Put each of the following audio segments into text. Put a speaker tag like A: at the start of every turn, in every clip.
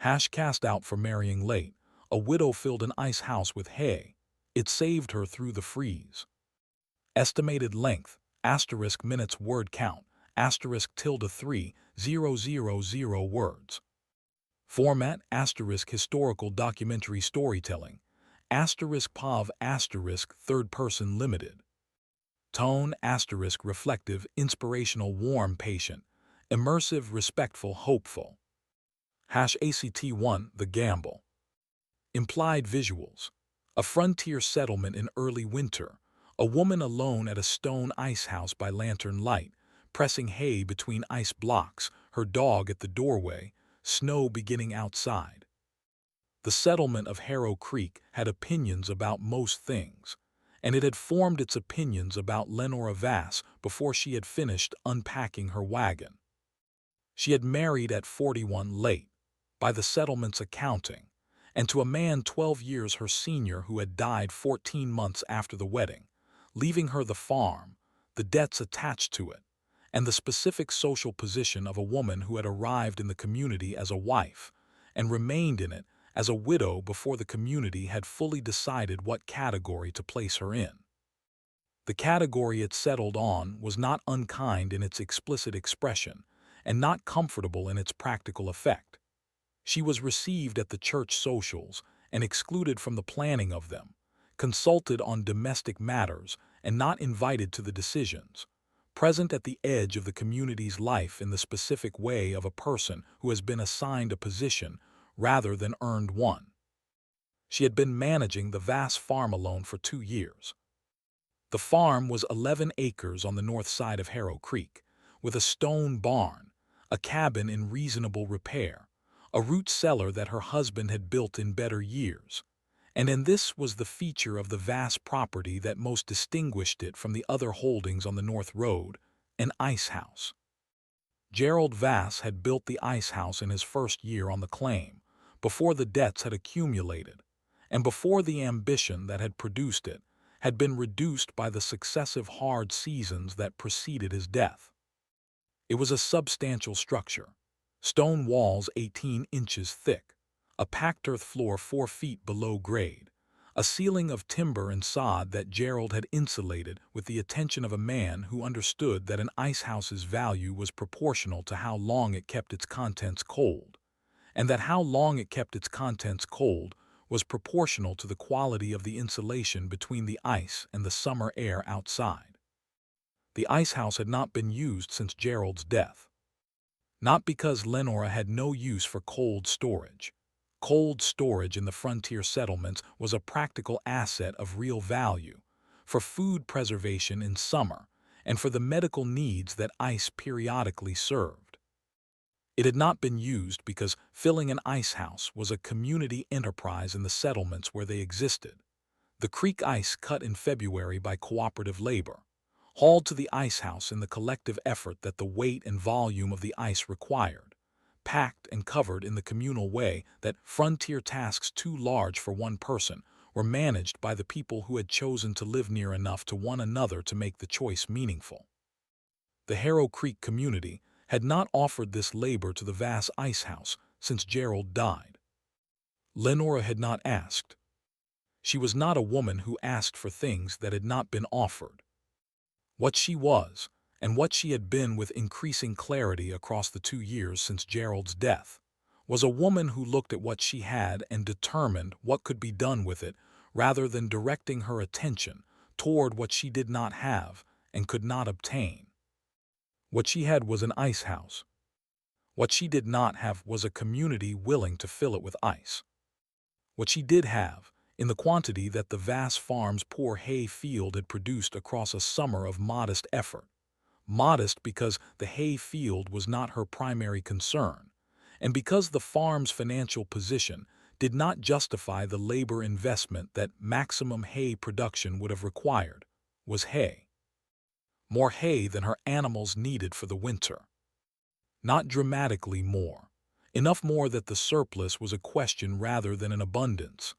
A: Cast out for marrying late, a widow filled an ice house with hay. It saved her through the freeze. Estimated length, asterisk minutes word count, asterisk tilde 3,000 words. Format, asterisk historical documentary storytelling, asterisk POV, asterisk third-person limited. Tone, asterisk reflective, inspirational, warm, patient, immersive, respectful, hopeful. ACT1, The Gamble. Implied visuals. A frontier settlement in early winter. A woman alone at a stone ice house by lantern light, pressing hay between ice blocks, her dog at the doorway, snow beginning outside. The settlement of Harrow Creek had opinions about most things, and it had formed its opinions about Lenora Vass before she had finished unpacking her wagon. She had married at 41 late, by the settlement's accounting, and to a man 12 years her senior who had died 14 months after the wedding, leaving her the farm, the debts attached to it, and the specific social position of a woman who had arrived in the community as a wife and remained in it as a widow before the community had fully decided what category to place her in. The category it settled on was not unkind in its explicit expression and not comfortable in its practical effect. She was received at the church socials and excluded from the planning of them, consulted on domestic matters and not invited to the decisions, present at the edge of the community's life in the specific way of a person who has been assigned a position rather than earned one. She had been managing the Vass farm alone for 2 years. The farm was 11 acres on the north side of Harrow Creek, with a stone barn, a cabin in reasonable repair, a root cellar that her husband had built in better years, and this was the feature of the Vass property that most distinguished it from the other holdings on the North Road, an ice house. Gerald Vass had built the ice house in his first year on the claim, before the debts had accumulated, and before the ambition that had produced it had been reduced by the successive hard seasons that preceded his death. It was a substantial structure. Stone walls 18 inches thick, a packed earth floor 4 feet below grade, a ceiling of timber and sod that Gerald had insulated with the attention of a man who understood that an icehouse's value was proportional to how long it kept its contents cold, and that how long it kept its contents cold was proportional to the quality of the insulation between the ice and the summer air outside. The icehouse had not been used since Gerald's death. Not because Lenora had no use for cold storage. Cold storage in the frontier settlements was a practical asset of real value, for food preservation in summer and for the medical needs that ice periodically served. It had not been used because filling an icehouse was a community enterprise in the settlements where they existed. The creek ice cut in February by cooperative labor, hauled to the icehouse in the collective effort that the weight and volume of the ice required, packed and covered in the communal way that frontier tasks too large for one person were managed by the people who had chosen to live near enough to one another to make the choice meaningful. The Harrow Creek community had not offered this labor to the Vass icehouse since Gerald died. Lenora had not asked. She was not a woman who asked for things that had not been offered. What she was, and what she had been with increasing clarity across the 2 years since Gerald's death, was a woman who looked at what she had and determined what could be done with it rather than directing her attention toward what she did not have and could not obtain. What she had was an ice house. What she did not have was a community willing to fill it with ice. What she did have, in the quantity that the Vass farm's poor hay field had produced across a summer of modest effort. Modest because the hay field was not her primary concern, and because the farm's financial position did not justify the labor investment that maximum hay production would have required, was hay. More hay than her animals needed for the winter. Not dramatically more. Enough more that the surplus was a question rather than an abundance.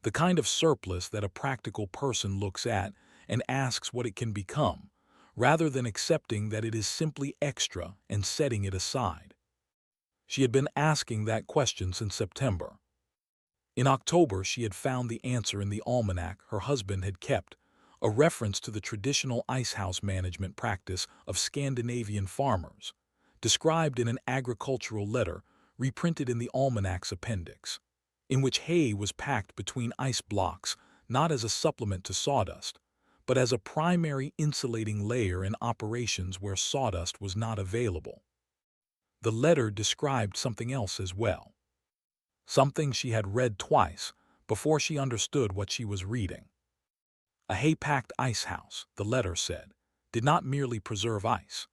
A: The kind of surplus that a practical person looks at and asks what it can become, rather than accepting that it is simply extra and setting it aside. She had been asking that question since September. In October, she had found the answer in the almanac her husband had kept, a reference to the traditional icehouse management practice of Scandinavian farmers, described in an agricultural letter reprinted in the almanac's appendix, in which hay was packed between ice blocks not as a supplement to sawdust, but as a primary insulating layer in operations where sawdust was not available. The letter described something else as well, something she had read twice before she understood what she was reading. A hay-packed icehouse, the letter said, did not merely preserve ice.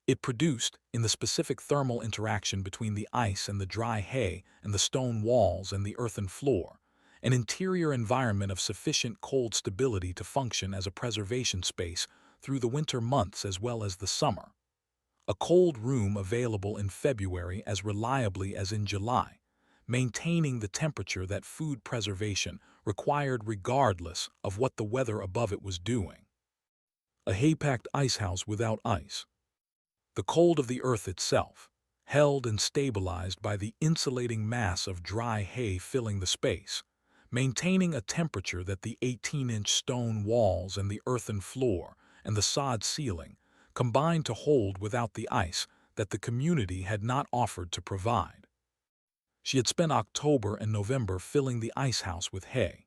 A: It produced, in the specific thermal interaction between the ice and the dry hay and the stone walls and the earthen floor, an interior environment of sufficient cold stability to function as a preservation space through the winter months as well as the summer. A cold room available in February as reliably as in July, maintaining the temperature that food preservation required regardless of what the weather above it was doing. A hay-packed icehouse without ice. The cold of the earth itself, held and stabilized by the insulating mass of dry hay filling the space, maintaining a temperature that the 18-inch stone walls and the earthen floor and the sod ceiling combined to hold without the ice that the community had not offered to provide. She had spent October and November filling the icehouse with hay.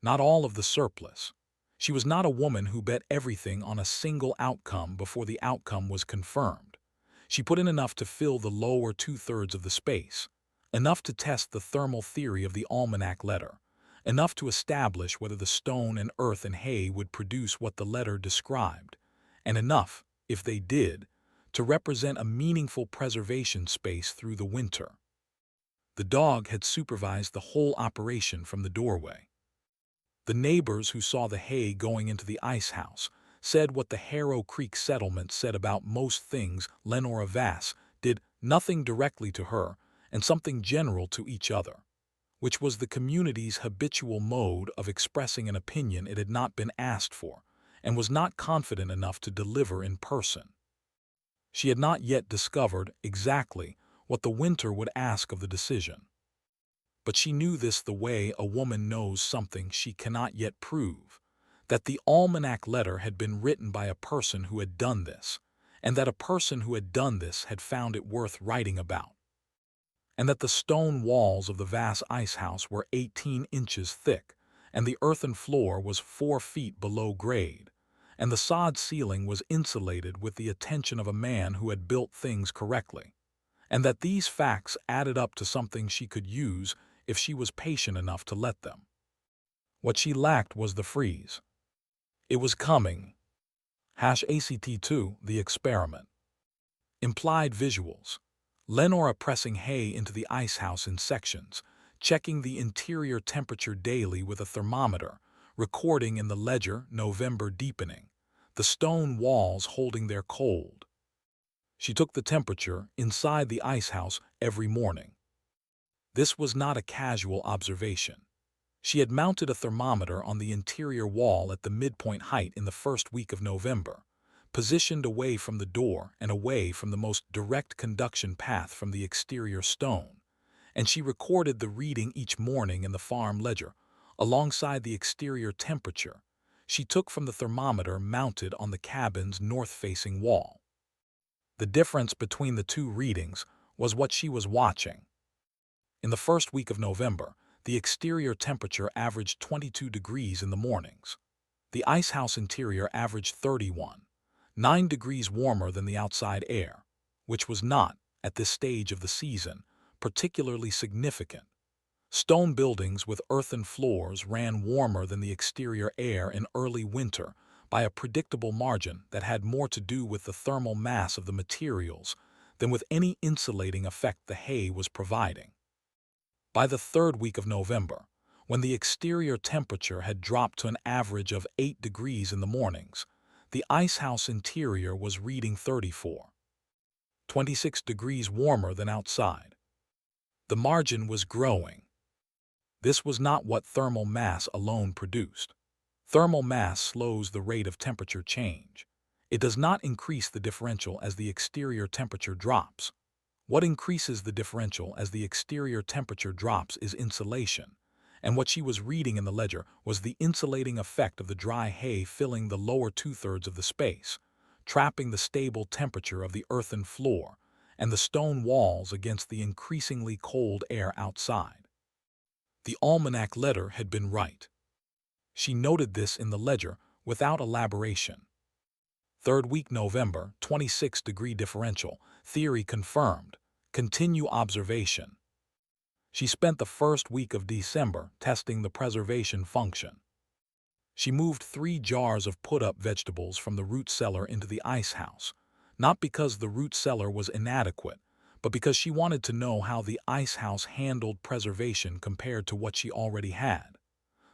A: Not all of the surplus. She was not a woman who bet everything on a single outcome before the outcome was confirmed. She put in enough to fill the lower two-thirds of the space, enough to test the thermal theory of the almanac letter, enough to establish whether the stone and earth and hay would produce what the letter described, and enough, if they did, to represent a meaningful preservation space through the winter. The dog had supervised the whole operation from the doorway. The neighbors who saw the hay going into the icehouse said what the Harrow Creek settlement said about most things Lenora Vass did: nothing directly to her and something general to each other, which was the community's habitual mode of expressing an opinion it had not been asked for and was not confident enough to deliver in person. She had not yet discovered exactly what the winter would ask of the decision. But she knew this the way a woman knows something she cannot yet prove, that the almanac letter had been written by a person who had done this, and that a person who had done this had found it worth writing about, and that the stone walls of the vast icehouse were 18 inches thick, and the earthen floor was 4 feet below grade, and the sod ceiling was insulated with the attention of a man who had built things correctly, and that these facts added up to something she could use if she was patient enough to let them. What she lacked was the freeze. It was coming. ACT2, the experiment. Implied visuals. Lenora pressing hay into the icehouse in sections, checking the interior temperature daily with a thermometer, recording in the ledger November deepening, the stone walls holding their cold. She took the temperature inside the icehouse every morning. This was not a casual observation. She had mounted a thermometer on the interior wall at the midpoint height in the first week of November, positioned away from the door and away from the most direct conduction path from the exterior stone, and she recorded the reading each morning in the farm ledger, alongside the exterior temperature she took from the thermometer mounted on the cabin's north-facing wall. The difference between the two readings was what she was watching. In the first week of November, the exterior temperature averaged 22 degrees in the mornings. The icehouse interior averaged 31, 9 degrees warmer than the outside air, which was not, at this stage of the season, particularly significant. Stone buildings with earthen floors ran warmer than the exterior air in early winter by a predictable margin that had more to do with the thermal mass of the materials than with any insulating effect the hay was providing. By the third week of November, when the exterior temperature had dropped to an average of 8 degrees in the mornings, the icehouse interior was reading 34, 26 degrees warmer than outside. The margin was growing. This was not what thermal mass alone produced. Thermal mass slows the rate of temperature change. It does not increase the differential as the exterior temperature drops. What increases the differential as the exterior temperature drops is insulation, and what she was reading in the ledger was the insulating effect of the dry hay filling the lower two-thirds of the space, trapping the stable temperature of the earthen floor and the stone walls against the increasingly cold air outside. The almanac letter had been right. She noted this in the ledger without elaboration. Third week November, 26-degree differential, theory confirmed. Continue observation. She spent the first week of December testing the preservation function. She moved 3 jars of put-up vegetables from the root cellar into the ice house, not because the root cellar was inadequate, but because she wanted to know how the ice house handled preservation compared to what she already had.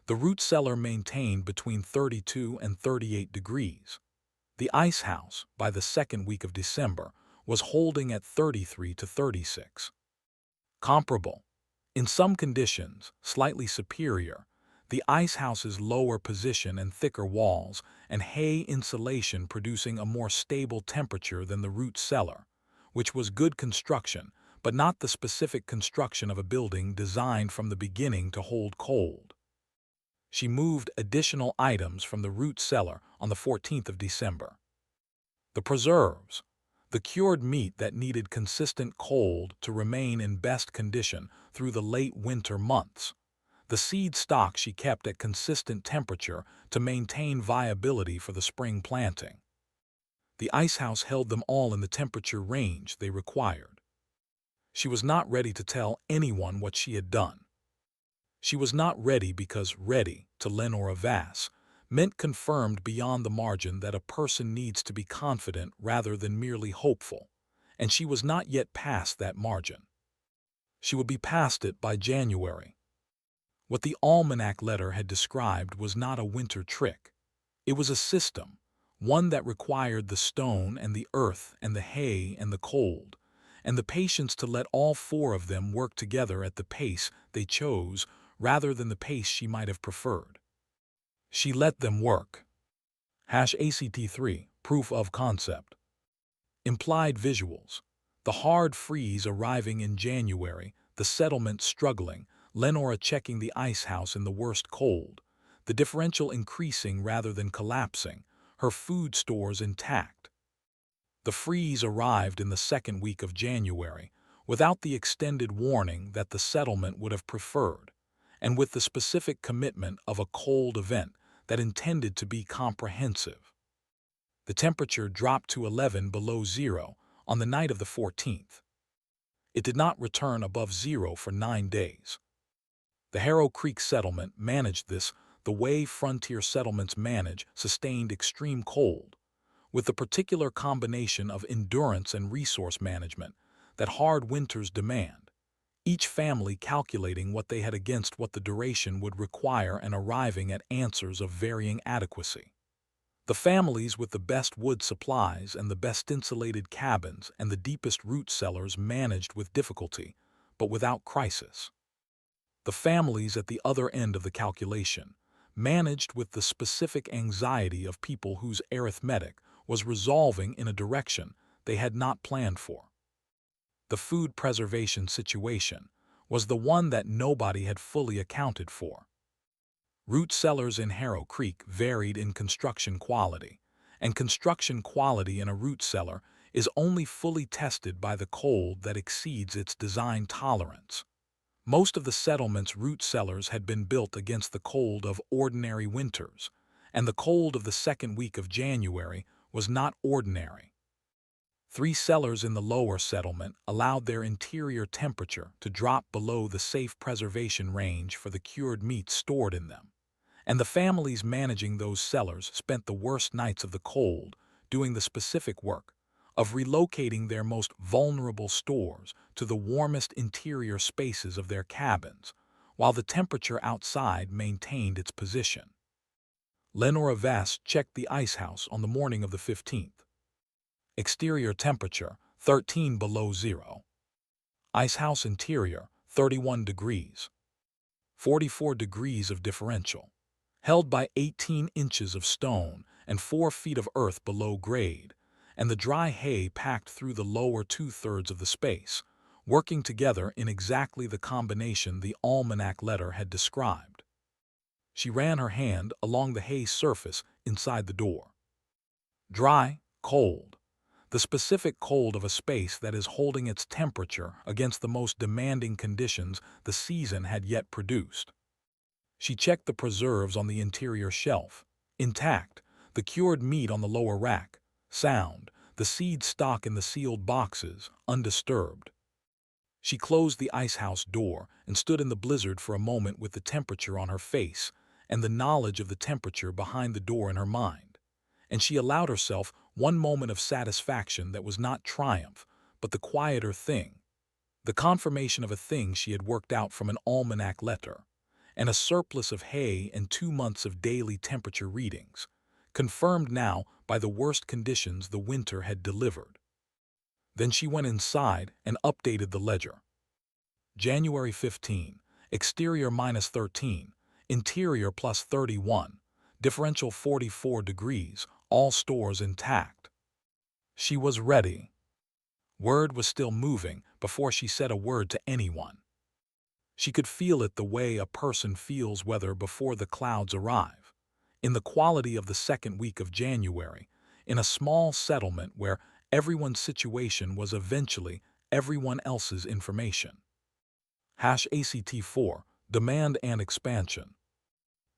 A: The root cellar maintained between 32 and 38 degrees. The ice house, by the second week of December, was holding at 33 to 36. Comparable. In some conditions, slightly superior, the ice house's lower position and thicker walls and hay insulation producing a more stable temperature than the root cellar, which was good construction, but not the specific construction of a building designed from the beginning to hold cold. She moved additional items from the root cellar on the 14th of December. The preserves, the cured meat that needed consistent cold to remain in best condition through the late winter months, the seed stock she kept at consistent temperature to maintain viability for the spring planting. The icehouse held them all in the temperature range they required. She was not ready to tell anyone what she had done. She was not ready because ready, to Lenora Vass, meant confirmed beyond the margin that a person needs to be confident rather than merely hopeful, and she was not yet past that margin. She would be past it by January. What the almanac letter had described was not a winter trick. It was a system, one that required the stone and the earth and the hay and the cold, and the patience to let all 4 of them work together at the pace they chose rather than the pace she might have preferred. She let them work. ACT3, proof of concept. Implied visuals. The hard freeze arriving in January, the settlement struggling, Lenora checking the ice house in the worst cold, the differential increasing rather than collapsing, her food stores intact. The freeze arrived in the second week of January, without the extended warning that the settlement would have preferred, and with the specific commitment of a cold event that intended to be comprehensive. The temperature dropped to 11 below zero on the night of the 14th. It did not return above zero for 9 days. The Harrow Creek settlement managed this the way frontier settlements manage sustained extreme cold, with the particular combination of endurance and resource management that hard winters demand, each family calculating what they had against what the duration would require and arriving at answers of varying adequacy. The families with the best wood supplies and the best insulated cabins and the deepest root cellars managed with difficulty, but without crisis. The families at the other end of the calculation managed with the specific anxiety of people whose arithmetic was resolving in a direction they had not planned for. The food preservation situation was the one that nobody had fully accounted for. Root cellars in Harrow Creek varied in construction quality, and construction quality in a root cellar is only fully tested by the cold that exceeds its design tolerance. Most of the settlement's root cellars had been built against the cold of ordinary winters, and the cold of the second week of January was not ordinary. 3 cellars in the lower settlement allowed their interior temperature to drop below the safe preservation range for the cured meat stored in them, and the families managing those cellars spent the worst nights of the cold doing the specific work of relocating their most vulnerable stores to the warmest interior spaces of their cabins, while the temperature outside maintained its position. Lenora Vass checked the icehouse on the morning of the 15th. Exterior temperature, 13 below zero. Icehouse interior, 31 degrees. 44 degrees of differential. Held by 18 inches of stone and 4 feet of earth below grade, and the dry hay packed through the lower two-thirds of the space, working together in exactly the combination the almanac letter had described. She ran her hand along the hay surface inside the door. Dry, cold. The specific cold of a space that is holding its temperature against the most demanding conditions the season had yet produced. She checked the preserves on the interior shelf. Intact, the cured meat on the lower rack. Sound, the seed stock in the sealed boxes, undisturbed. She closed the icehouse door and stood in the blizzard for a moment with the temperature on her face and the knowledge of the temperature behind the door in her mind. And she allowed herself one moment of satisfaction that was not triumph, but the quieter thing, the confirmation of a thing she had worked out from an almanac letter, and a surplus of hay and 2 months of daily temperature readings, confirmed now by the worst conditions the winter had delivered. Then she went inside and updated the ledger. January 15, exterior -13, interior +31, differential 44 degrees, all stores intact. She was ready. Word was still moving before she said a word to anyone. She could feel it the way a person feels weather before the clouds arrive, in the quality of the second week of January, in a small settlement where everyone's situation was eventually everyone else's information. #ACT4, demand and expansion.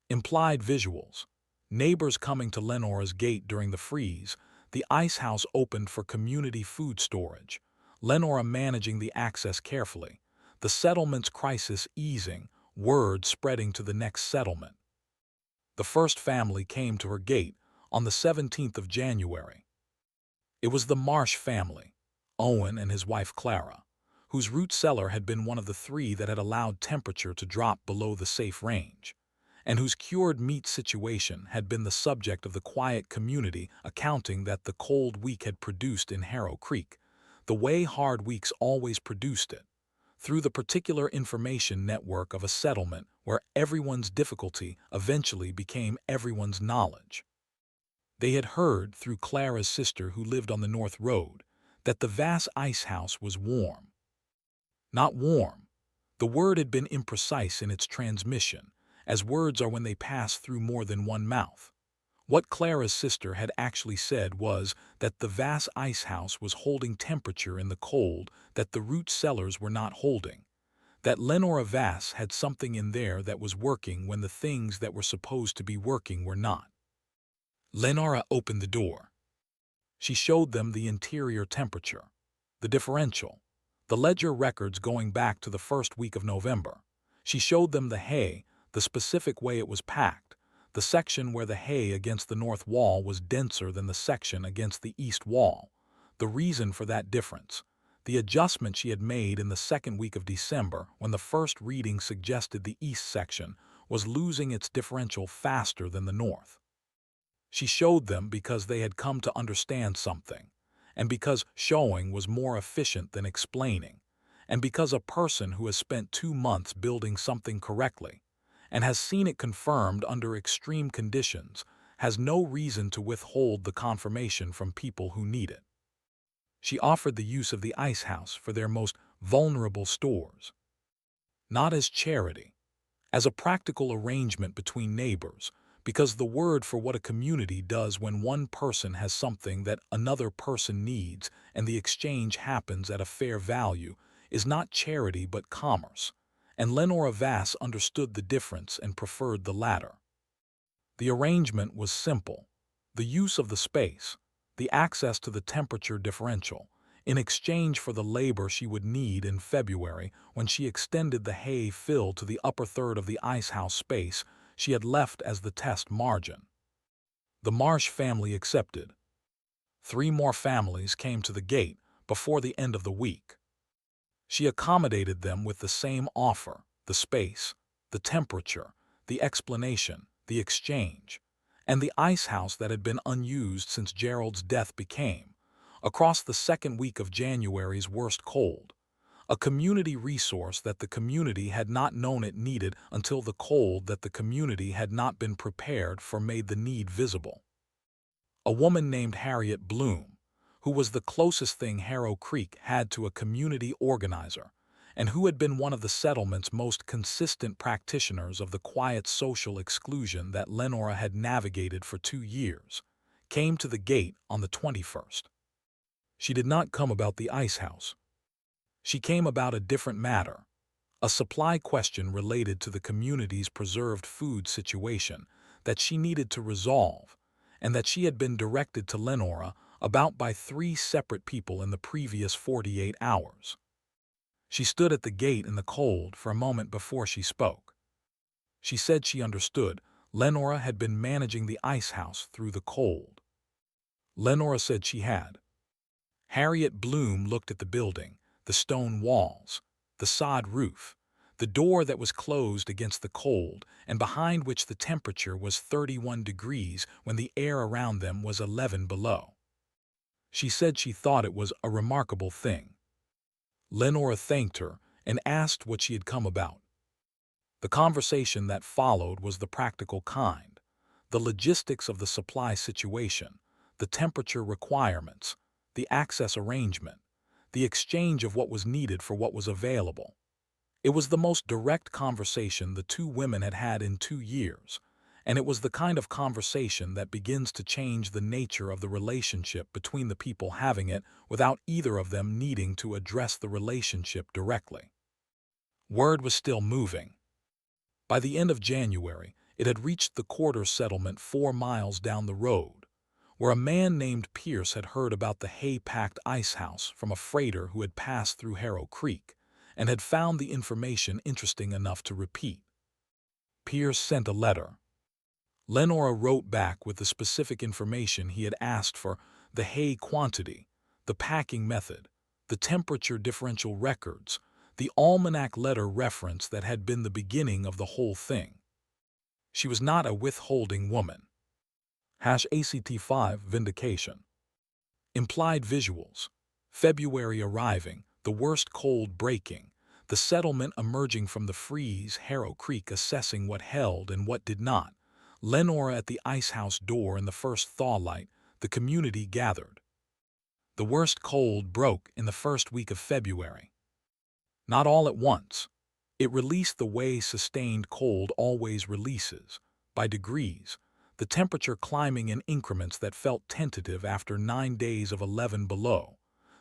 A: Implied visuals. Neighbors coming to Lenora's gate during the freeze, the icehouse opened for community food storage, Lenora managing the access carefully, the settlement's crisis easing, word spreading to the next settlement. The first family came to her gate on the 17th of January. It was the Marsh family, Owen and his wife Clara, whose root cellar had been one of the 3 that had allowed temperature to drop below the safe range, and whose cured meat situation had been the subject of the quiet community accounting that the cold week had produced in Harrow Creek, the way hard weeks always produced it, through the particular information network of a settlement where everyone's difficulty eventually became everyone's knowledge. They had heard, through Clara's sister who lived on the North Road, that the vast icehouse was warm. Not warm. The word had been imprecise in its transmission, as words are when they pass through more than one mouth. What Clara's sister had actually said was that the vast icehouse was holding temperature in the cold that the root cellars were not holding, that Lenora Vass had something in there that was working when the things that were supposed to be working were not. Lenora opened the door. She showed them the interior temperature, the differential, the ledger records going back to the first week of November. She showed them the hay, the specific way it was packed, the section where the hay against the north wall was denser than the section against the east wall, the reason for that difference, the adjustment she had made in the second week of December when the first reading suggested the east section was losing its differential faster than the north. She showed them because they had come to understand something, and because showing was more efficient than explaining, and because a person who has spent 2 months building something correctly, and has seen it confirmed under extreme conditions, has no reason to withhold the confirmation from people who need it. She offered the use of the icehouse for their most vulnerable stores. Not as charity, as a practical arrangement between neighbors, because the word for what a community does when one person has something that another person needs and the exchange happens at a fair value is not charity but commerce, and Lenora Vass understood the difference and preferred the latter. The arrangement was simple: the use of the space, the access to the temperature differential, in exchange for the labor she would need in February when she extended the hay fill to the upper third of the icehouse space she had left as the test margin. The Marsh family accepted. 3 more families came to the gate before the end of the week. She accommodated them with the same offer, the space, the temperature, the explanation, the exchange, and the icehouse that had been unused since Gerald's death became, across the second week of January's worst cold, a community resource that the community had not known it needed until the cold that the community had not been prepared for made the need visible. A woman named Harriet Bloom, who was the closest thing Harrow Creek had to a community organizer, and who had been one of the settlement's most consistent practitioners of the quiet social exclusion that Lenora had navigated for 2 years, came to the gate on the 21st. She did not come about the icehouse. She came about a different matter, a supply question related to the community's preserved food situation that she needed to resolve, and that she had been directed to Lenora about by 3 separate people in the previous 48 hours. She stood at the gate in the cold for a moment before she spoke. She said she understood. Lenora had been managing the icehouse through the cold. Lenora said she had. Harriet Bloom looked at the building, the stone walls, the sod roof, the door that was closed against the cold and behind which the temperature was 31 degrees when the air around them was 11 below. She said she thought it was a remarkable thing. Lenora thanked her and asked what she had come about. The conversation that followed was the practical kind, the logistics of the supply situation, the temperature requirements, the access arrangement, the exchange of what was needed for what was available. It was the most direct conversation the two women had had in 2 years, and it was the kind of conversation that begins to change the nature of the relationship between the people having it without either of them needing to address the relationship directly. Word was still moving. By the end of January, it had reached the quarter settlement 4 miles down the road, where a man named Pierce had heard about the hay-packed icehouse from a freighter who had passed through Harrow Creek and had found the information interesting enough to repeat. Pierce sent a letter. Lenora wrote back with the specific information he had asked for: the hay quantity, the packing method, the temperature differential records, the almanac letter reference that had been the beginning of the whole thing. She was not a withholding woman. #ACT5 Vindication. Implied visuals. February arriving, the worst cold breaking, the settlement emerging from the freeze, Harrow Creek assessing what held and what did not, Lenora at the icehouse door in the first thaw light, the community gathered. The worst cold broke in the first week of February. Not all at once. It released the way sustained cold always releases, by degrees, the temperature climbing in increments that felt tentative after 9 days of 11 below,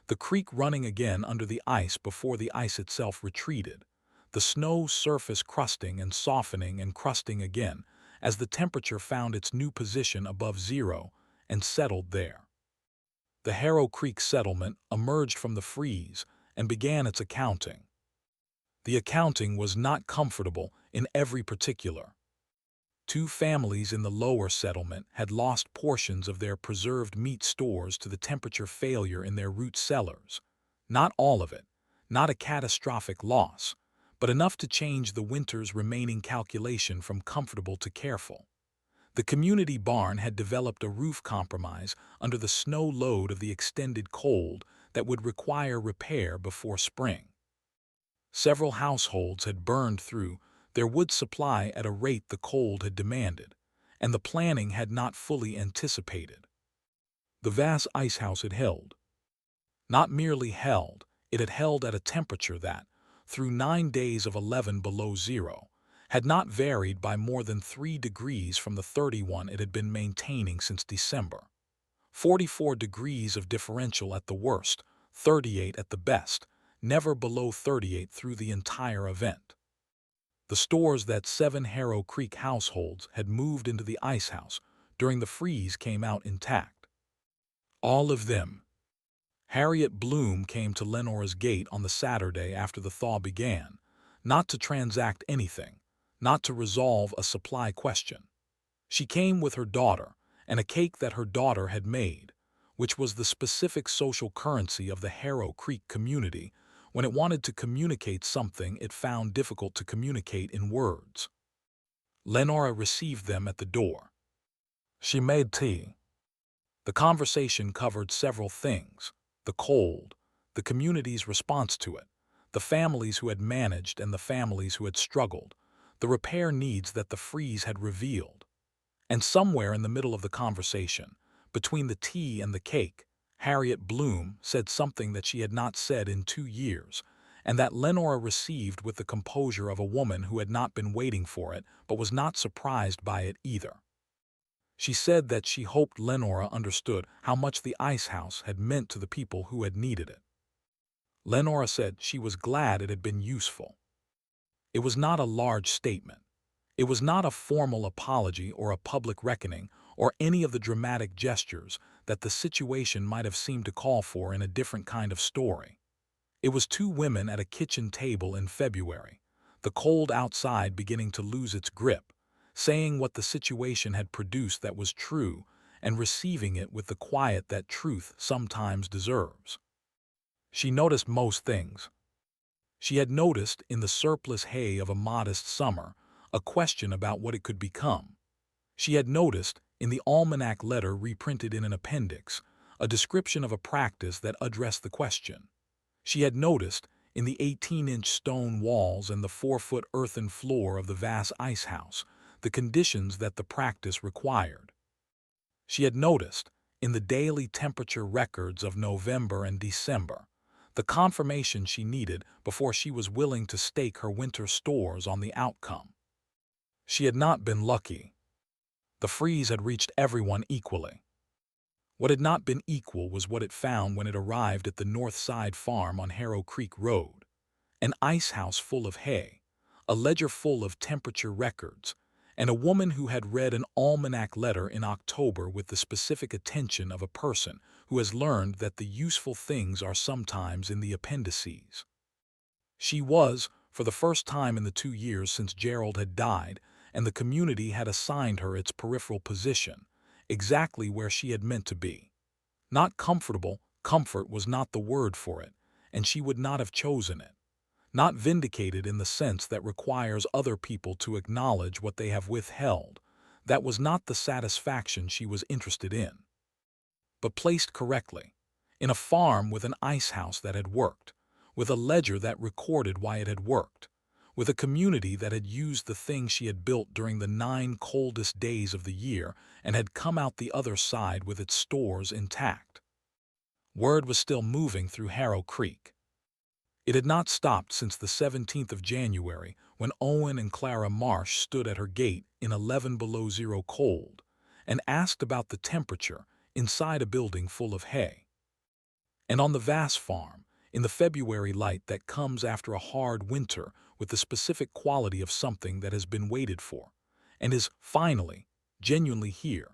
A: the creek running again under the ice before the ice itself retreated, the snow surface crusting and softening and crusting again as the temperature found its new position above zero and settled there. The Harrow Creek settlement emerged from the freeze and began its accounting. The accounting was not comfortable in every particular. 2 families in the lower settlement had lost portions of their preserved meat stores to the temperature failure in their root cellars. Not all of it, not a catastrophic loss, but enough to change the winter's remaining calculation from comfortable to careful. The community barn had developed a roof compromise under the snow load of the extended cold that would require repair before spring. Several households had burned through their wood supply at a rate the cold had demanded, and the planning had not fully anticipated. The vast icehouse had held. Not merely held, it had held at a temperature that, through 9 days of 11 below zero, had not varied by more than 3 degrees from the 31 it had been maintaining since December. 44 degrees of differential at the worst, 38 at the best, never below 38 through the entire event. The stores that 7 Harrow Creek households had moved into the icehouse during the freeze came out intact. All of them. Harriet Bloom came to Lenora's gate on the Saturday after the thaw began, not to transact anything, not to resolve a supply question. She came with her daughter and a cake that her daughter had made, which was the specific social currency of the Harrow Creek community when it wanted to communicate something it found difficult to communicate in words. Lenora received them at the door. She made tea. The conversation covered several things: the cold, the community's response to it, the families who had managed and the families who had struggled, the repair needs that the freeze had revealed. And somewhere in the middle of the conversation, between the tea and the cake, Harriet Bloom, said something that she had not said in 2 years, and that Lenora received with the composure of a woman who had not been waiting for it but was not surprised by it either. She said that she hoped Lenora understood how much the icehouse had meant to the people who had needed it. Lenora said she was glad it had been useful. It was not a large statement. It was not a formal apology or a public reckoning or any of the dramatic gestures that the situation might have seemed to call for in a different kind of story. It was two women at a kitchen table in February, the cold outside beginning to lose its grip, saying what the situation had produced that was true and receiving it with the quiet that truth sometimes deserves. She noticed most things. She had noticed in the surplus hay of a modest summer a question about what it could become. She had noticed, in the almanac letter reprinted in an appendix, a description of a practice that addressed the question. She had noticed, in the 18-inch stone walls and the 4-foot earthen floor of the vast icehouse, the conditions that the practice required. She had noticed, in the daily temperature records of November and December, the confirmation she needed before she was willing to stake her winter stores on the outcome. She had not been lucky. The freeze had reached everyone equally. What had not been equal was what it found when it arrived at the North Side Farm on Harrow Creek Road. An icehouse full of hay, a ledger full of temperature records, and a woman who had read an almanac letter in October with the specific attention of a person who has learned that the useful things are sometimes in the appendices. She was, for the first time in the 2 years since Gerald had died, and the community had assigned her its peripheral position, exactly where she had meant to be. Not comfortable, comfort was not the word for it, and she would not have chosen it. Not vindicated in the sense that requires other people to acknowledge what they have withheld. That was not the satisfaction she was interested in. But placed correctly, in a farm with an icehouse that had worked, with a ledger that recorded why it had worked, with a community that had used the things she had built during the 9 coldest days of the year and had come out the other side with its stores intact. Word was still moving through Harrow Creek. It had not stopped since the 17th of January, when Owen and Clara Marsh stood at her gate in 11 below zero cold and asked about the temperature inside a building full of hay. And on the vast farm, in the February light that comes after a hard winter with the specific quality of something that has been waited for, and is finally, genuinely here,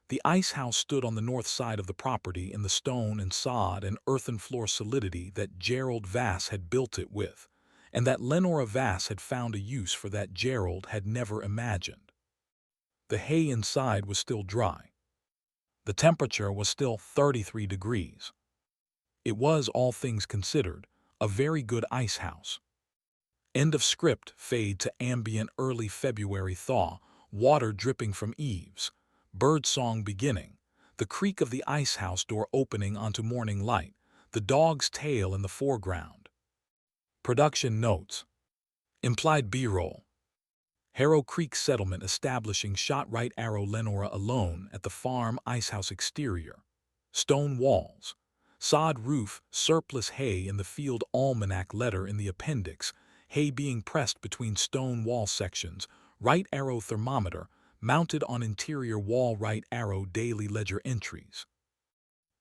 A: the icehouse stood on the north side of the property in the stone and sod and earthen floor solidity that Gerald Vass had built it with, and that Lenora Vass had found a use for that Gerald had never imagined. The hay inside was still dry. The temperature was still 33 degrees. It was, all things considered, a very good icehouse. End of script. Fade to ambient early February thaw, water dripping from eaves, bird song beginning, the creak of the icehouse door opening onto morning light, the dog's tail in the foreground. Production notes. Implied B-roll. Harrow Creek settlement establishing shot right arrow Lenora alone at the farm icehouse exterior. Stone walls. Sod roof, surplus hay in the field almanac letter in the appendix, hay being pressed between stone wall sections, right arrow thermometer, mounted on interior wall right arrow daily ledger entries.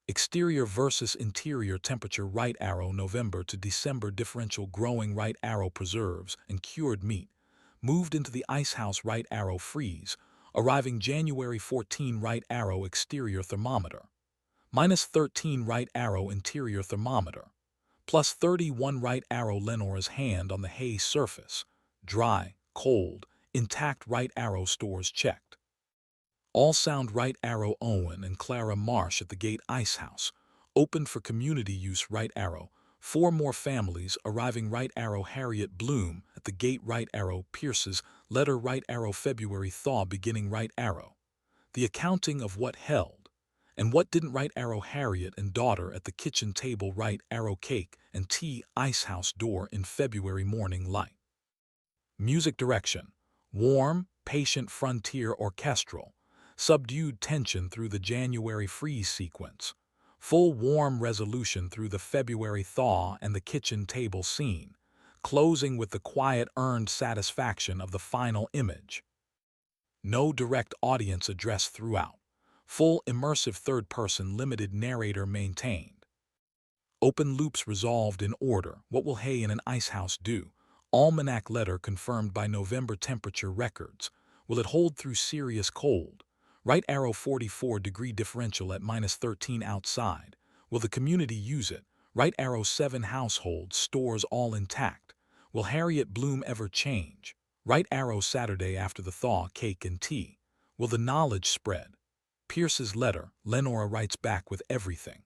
A: Exterior versus interior temperature right arrow November to December differential growing right arrow preserves and cured meat, moved into the icehouse right arrow freeze, arriving January 14 right arrow exterior thermometer. -13 right arrow interior thermometer, +31 right arrow Lenora's hand on the hay surface, dry, cold, intact right arrow stores checked. All sound right arrow Owen and Clara Marsh at the gate icehouse, opened for community use right arrow, 4 more families arriving right arrow Harriet Bloom at the gate right arrow Pierce's letter right arrow February thaw beginning right arrow. The accounting of what held, and what didn't right arrow Harriet and daughter at the kitchen table right arrow cake and tea icehouse door in February morning light. Music direction. Warm, patient frontier orchestral. Subdued tension through the January freeze sequence. Full warm resolution through the February thaw and the kitchen table scene, closing with the quiet earned satisfaction of the final image. No direct audience address throughout. Full immersive third-person limited narrator maintained. Open loops resolved in order. What will hay in an icehouse do? Almanac letter confirmed by November temperature records. Will it hold through serious cold? Right arrow 44-degree differential at -13 outside. Will the community use it? Right arrow 7 household stores all intact. Will Harriet Bloom ever change? Right arrow Saturday after the thaw, cake and tea. Will the knowledge spread? Pierce's letter, Lenora writes back with everything.